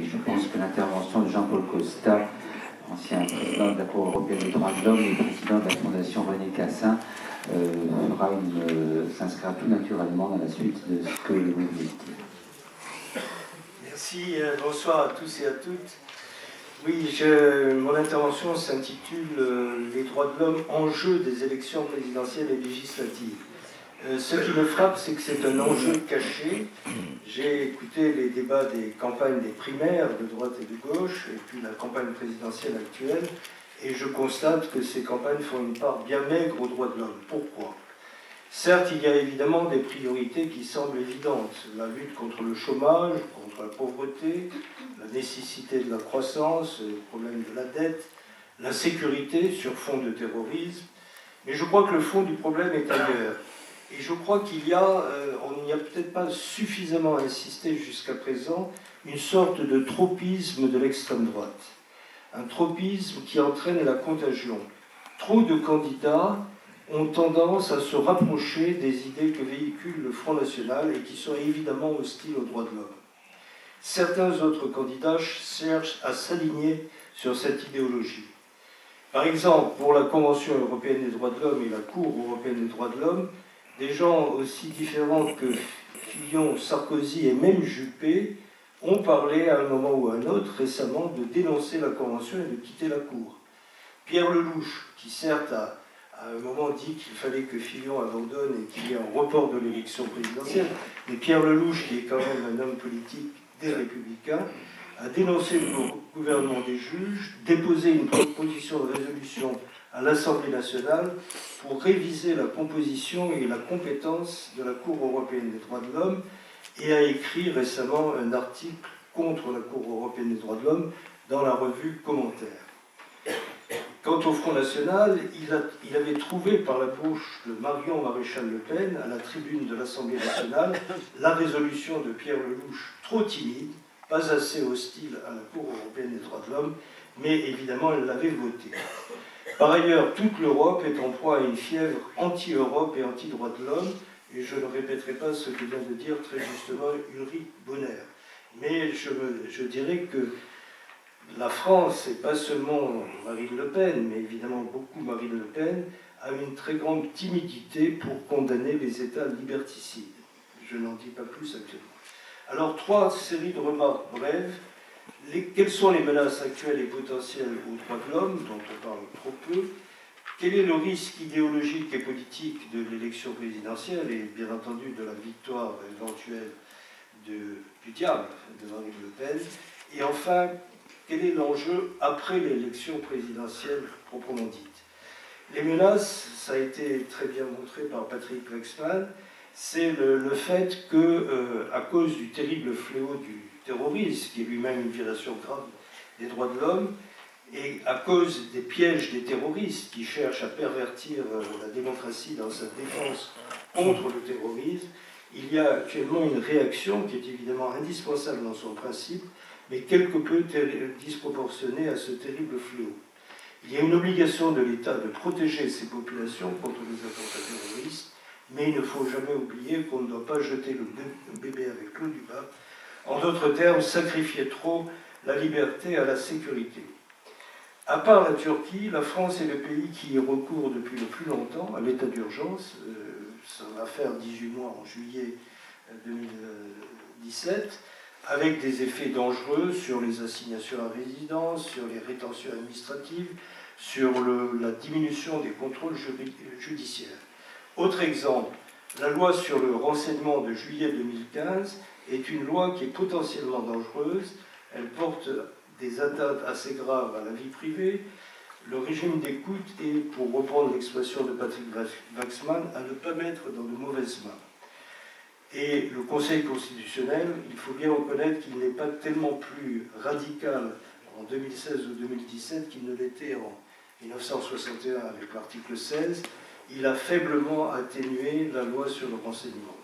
je pense que l'intervention de Jean-Paul Costa, ancien président de la Cour européenne des droits de l'homme et président de la Fondation René Cassin, s'inscrira tout naturellement dans la suite de ce que vous venez de dire. Merci, bonsoir à tous et à toutes. Oui, mon intervention s'intitule Les droits de l'homme, enjeu des élections présidentielles et législatives. Ce qui me frappe, c'est que c'est un enjeu caché. J'ai écouté les débats des campagnes des primaires de droite et de gauche, et puis la campagne présidentielle actuelle, et je constate que ces campagnes font une part bien maigre aux droits de l'homme. Pourquoi ? Certes, il y a évidemment des priorités qui semblent évidentes. La lutte contre le chômage, contre la pauvreté, la nécessité de la croissance, le problème de la dette, la sécurité sur fond de terrorisme. Mais je crois que le fond du problème est ailleurs. Et je crois on n'y a peut-être pas suffisamment insisté jusqu'à présent, une sorte de tropisme de l'extrême droite. Un tropisme qui entraîne la contagion. Trop de candidats ont tendance à se rapprocher des idées que véhicule le Front National et qui sont évidemment hostiles aux droits de l'homme. Certains autres candidats cherchent à s'aligner sur cette idéologie. Par exemple, pour la Convention européenne des droits de l'homme et la Cour européenne des droits de l'homme, des gens aussi différents que Fillon, Sarkozy et même Juppé ont parlé à un moment ou à un autre récemment de dénoncer la Convention et de quitter la Cour. Pierre Lellouche, qui certes a à un moment dit qu'il fallait que Fillon abandonne et qu'il y ait un report de l'élection présidentielle, mais Pierre Lellouche, qui est quand même un homme politique des Républicains, a dénoncé le gouvernement des juges, déposé une proposition de résolution à l'Assemblée nationale pour réviser la composition et la compétence de la Cour européenne des droits de l'homme et a écrit récemment un article contre la Cour européenne des droits de l'homme dans la revue Commentaires. Quant au Front National, il avait trouvé par la bouche de Marion Maréchal Le Pen, à la tribune de l'Assemblée nationale, la résolution de Pierre Lellouche trop timide, pas assez hostile à la Cour européenne des droits de l'homme, mais évidemment elle l'avait votée. Par ailleurs, toute l'Europe est en proie à une fièvre anti-Europe et anti-droits de l'homme, et je ne répéterai pas ce que vient de dire très justement Ulrich Bonner. Mais je dirais que la France, et pas seulement Marine Le Pen, mais évidemment beaucoup Marine Le Pen, a une très grande timidité pour condamner les États liberticides. Je n'en dis pas plus actuellement. Alors, trois séries de remarques brèves. Quelles sont les menaces actuelles et potentielles aux droits de l'homme, dont on parle trop peu? Quel est le risque idéologique et politique de l'élection présidentielle et bien entendu de la victoire éventuelle du diable de Marine Le Pen? Et enfin, quel est l'enjeu après l'élection présidentielle proprement dite? Les menaces, ça a été très bien montré par Patrick Wexman, c'est le fait que, à cause du terrible fléau du terrorisme, qui est lui-même une violation grave des droits de l'homme, et à cause des pièges des terroristes qui cherchent à pervertir la démocratie dans sa défense contre le terrorisme, il y a actuellement une réaction qui est évidemment indispensable dans son principe, mais quelque peu disproportionnée à ce terrible fléau. Il y a une obligation de l'État de protéger ses populations contre les attentats terroristes, mais il ne faut jamais oublier qu'on ne doit pas jeter le bébé avec l'eau du bain. En d'autres termes, sacrifier trop la liberté à la sécurité. À part la Turquie, la France est le pays qui y recourt depuis le plus longtemps à l'état d'urgence. Ça va faire 18 mois en juillet 2017, avec des effets dangereux sur les assignations à résidence, sur les rétentions administratives, sur la diminution des contrôles judiciaires. Autre exemple, la loi sur le renseignement de juillet 2015 est une loi qui est potentiellement dangereuse. Elle porte des atteintes assez graves à la vie privée. Le régime d'écoute est, pour reprendre l'expression de Patrick Wexman, à ne pas mettre dans de mauvaises mains. Et le Conseil constitutionnel, il faut bien reconnaître qu'il n'est pas tellement plus radical en 2016 ou 2017 qu'il ne l'était en 1961 avec l'article 16. Il a faiblement atténué la loi sur le renseignement.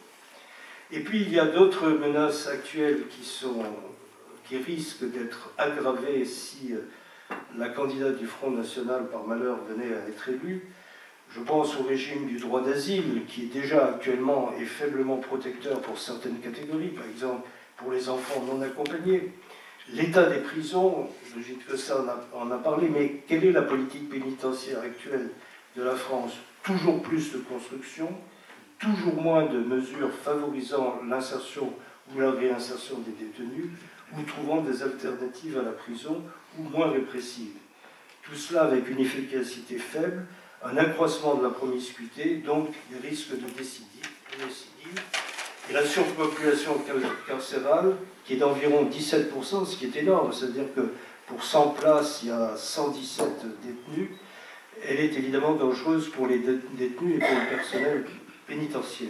Et puis il y a d'autres menaces actuelles qui risquent d'être aggravées si la candidate du Front National, par malheur, venait à être élue. Je pense au régime du droit d'asile, qui est déjà actuellement et faiblement protecteur pour certaines catégories, par exemple pour les enfants non accompagnés. L'état des prisons, Brigitte Fossat en a parlé, mais quelle est la politique pénitentiaire actuelle de la France? Toujours plus de construction, toujours moins de mesures favorisant l'insertion ou la réinsertion des détenus, ou trouvant des alternatives à la prison, ou moins répressives. Tout cela avec une efficacité faible, un accroissement de la promiscuité, donc des risques de récidive, et la surpopulation carcérale, qui est d'environ 17%, ce qui est énorme, c'est-à-dire que pour 100 places, il y a 117 détenus. Elle est évidemment dangereuse pour les détenus et pour le personnel pénitentiaire.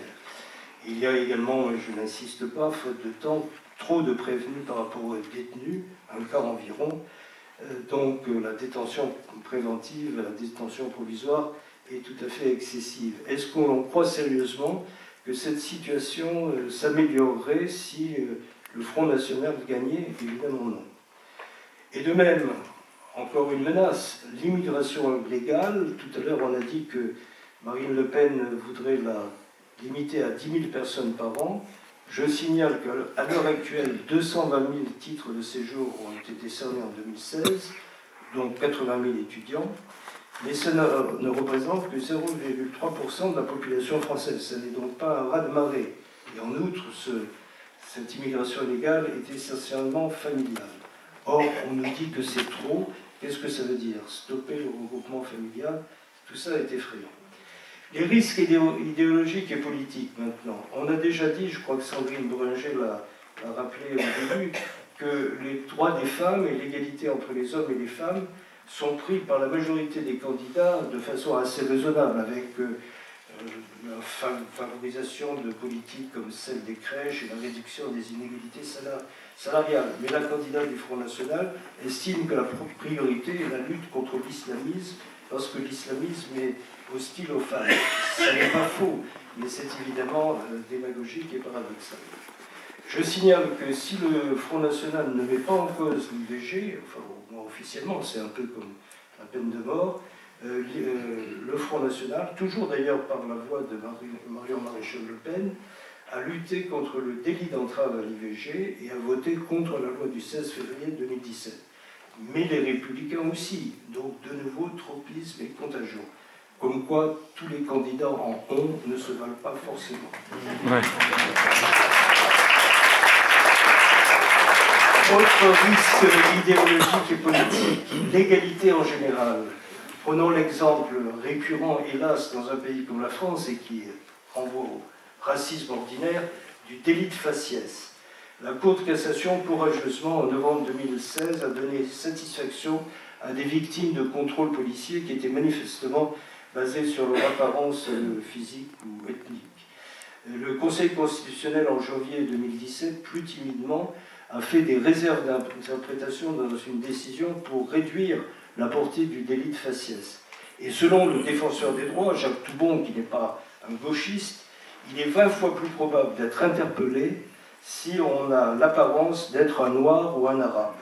Il y a également, je n'insiste pas, faute de temps, trop de prévenus par rapport aux détenus, un quart environ. Donc la détention préventive, la détention provisoire est tout à fait excessive. Est-ce qu'on croit sérieusement que cette situation s'améliorerait si le Front National gagnait? Évidemment non. Et de même, encore une menace, l'immigration légale. Tout à l'heure, on a dit que Marine Le Pen voudrait la limiter à 10 000 personnes par an. Je signale qu'à l'heure actuelle, 220 000 titres de séjour ont été décernés en 2016, dont 80 000 étudiants, mais ça ne représente que 0,3% de la population française. Ce n'est donc pas un raz-de-marée. Et en outre, cette immigration légale est essentiellement familiale. Or, on nous dit que c'est trop. Qu'est-ce que ça veut dire? Stopper le regroupement familial, tout ça est effrayant. Les risques idéologiques et politiques maintenant. On a déjà dit, je crois que Sandrine Breunger l'a rappelé au début, que les droits des femmes et l'égalité entre les hommes et les femmes sont pris par la majorité des candidats de façon assez raisonnable, avec la favorisation de politiques comme celle des crèches et la réduction des inégalités salariales. Mais la candidate du Front National estime que la priorité est la lutte contre l'islamisme, parce que l'islamisme est hostile aux femmes. Ce n'est pas faux, mais c'est évidemment démagogique et paradoxal. Je signale que si le Front National ne met pas en cause l'IVG, enfin au moins officiellement, c'est un peu comme la peine de mort, le Front National, toujours d'ailleurs par la voix de Marion Maréchal Le Pen, a lutté contre le délit d'entrave à l'IVG et a voté contre la loi du 16 février 2017. Mais les Républicains aussi, donc de nouveau tropisme et contagion. Comme quoi, tous les candidats en ont ne se valent pas forcément. Ouais. Autre risque idéologique et politique, l'égalité en général. Prenons l'exemple récurrent, hélas, dans un pays comme la France, et qui renvoie au racisme ordinaire, du délit de faciès. La Cour de cassation, courageusement, en novembre 2016, a donné satisfaction à des victimes de contrôles policiers qui étaient manifestement basés sur leur apparence physique ou ethnique. Le Conseil constitutionnel, en janvier 2017, plus timidement, a fait des réserves d'interprétation dans une décision pour réduire la portée du délit de faciès. Et selon le défenseur des droits, Jacques Toubon, qui n'est pas un gauchiste, il est 20 fois plus probable d'être interpellé si on a l'apparence d'être un noir ou un arabe.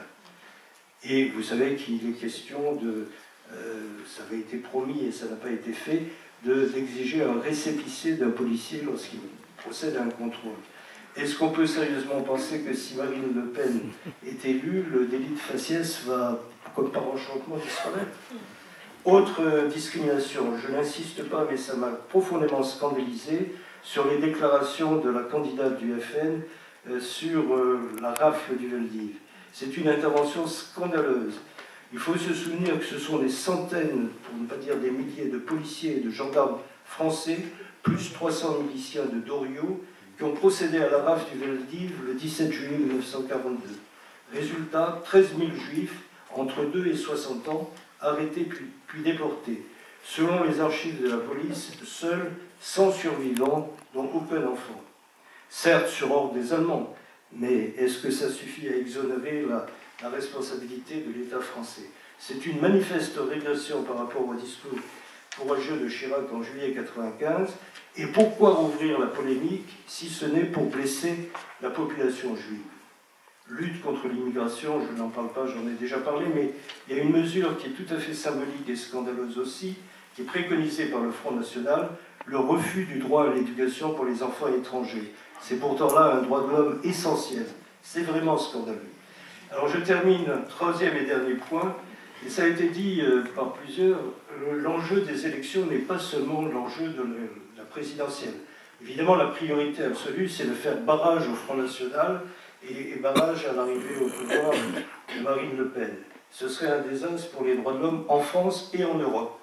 Et vous savez qu'il est question de, ça avait été promis et ça n'a pas été fait, d'exiger un récépissé d'un policier lorsqu'il procède à un contrôle. Est-ce qu'on peut sérieusement penser que si Marine Le Pen est élue, le délit de faciès va, comme par enchantement, disparaître? Autre discrimination, je n'insiste pas, mais ça m'a profondément scandalisé, sur les déclarations de la candidate du FN sur la rafle du Veldiv. C'est une intervention scandaleuse. Il faut se souvenir que ce sont des centaines, pour ne pas dire des milliers, de policiers et de gendarmes français, plus 300 miliciens de Doriot, qui ont procédé à la rafle du Veldiv le 17 juillet 1942. Résultat, 13 000 juifs, entre 2 et 60 ans, arrêtés puis déportés. Selon les archives de la police, seuls 100 survivants, dont aucun enfant. Certes, sur ordre des Allemands, mais est-ce que ça suffit à exonérer la responsabilité de l'État français? C'est une manifeste régression par rapport au discours courageux de Chirac en juillet 1995. Et pourquoi rouvrir la polémique si ce n'est pour blesser la population juive? Lutte contre l'immigration, je n'en parle pas, j'en ai déjà parlé, mais il y a une mesure qui est tout à fait symbolique et scandaleuse aussi, qui est préconisée par le Front National, le refus du droit à l'éducation pour les enfants étrangers. C'est pourtant là un droit de l'homme essentiel. C'est vraiment scandaleux. Alors je termine, troisième et dernier point, et ça a été dit par plusieurs, l'enjeu des élections n'est pas seulement l'enjeu de la présidentielle. Évidemment, la priorité absolue, c'est de faire barrage au Front National et barrage à l'arrivée au pouvoir de Marine Le Pen. Ce serait un désastre pour les droits de l'homme en France et en Europe.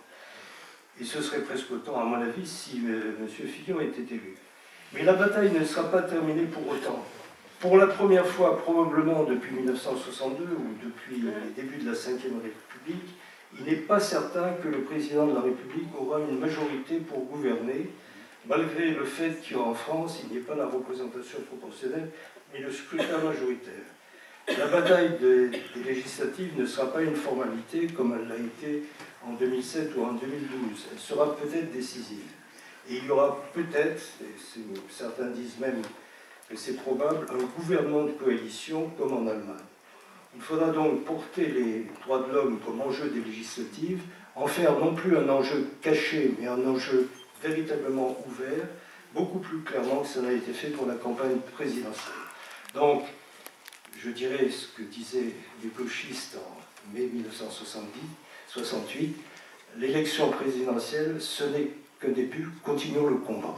Et ce serait presque autant, à mon avis, si M. Fillon était élu. Mais la bataille ne sera pas terminée pour autant. Pour la première fois, probablement depuis 1962 ou depuis les débuts de la Ve République, il n'est pas certain que le président de la République aura une majorité pour gouverner, malgré le fait qu'en France, il n'y ait pas la représentation proportionnelle, mais le scrutin majoritaire. La bataille des législatives ne sera pas une formalité comme elle l'a été en 2007 ou en 2012. Elle sera peut-être décisive. Et il y aura peut-être, et certains disent même que c'est probable, un gouvernement de coalition comme en Allemagne. Il faudra donc porter les droits de l'homme comme enjeu des législatives, en faire non plus un enjeu caché, mais un enjeu véritablement ouvert, beaucoup plus clairement que ça n'a été fait pour la campagne présidentielle. Donc, je dirais ce que disaient les gauchistes en mai 1968, l'élection présidentielle, ce n'est qu'un début, continuons le combat.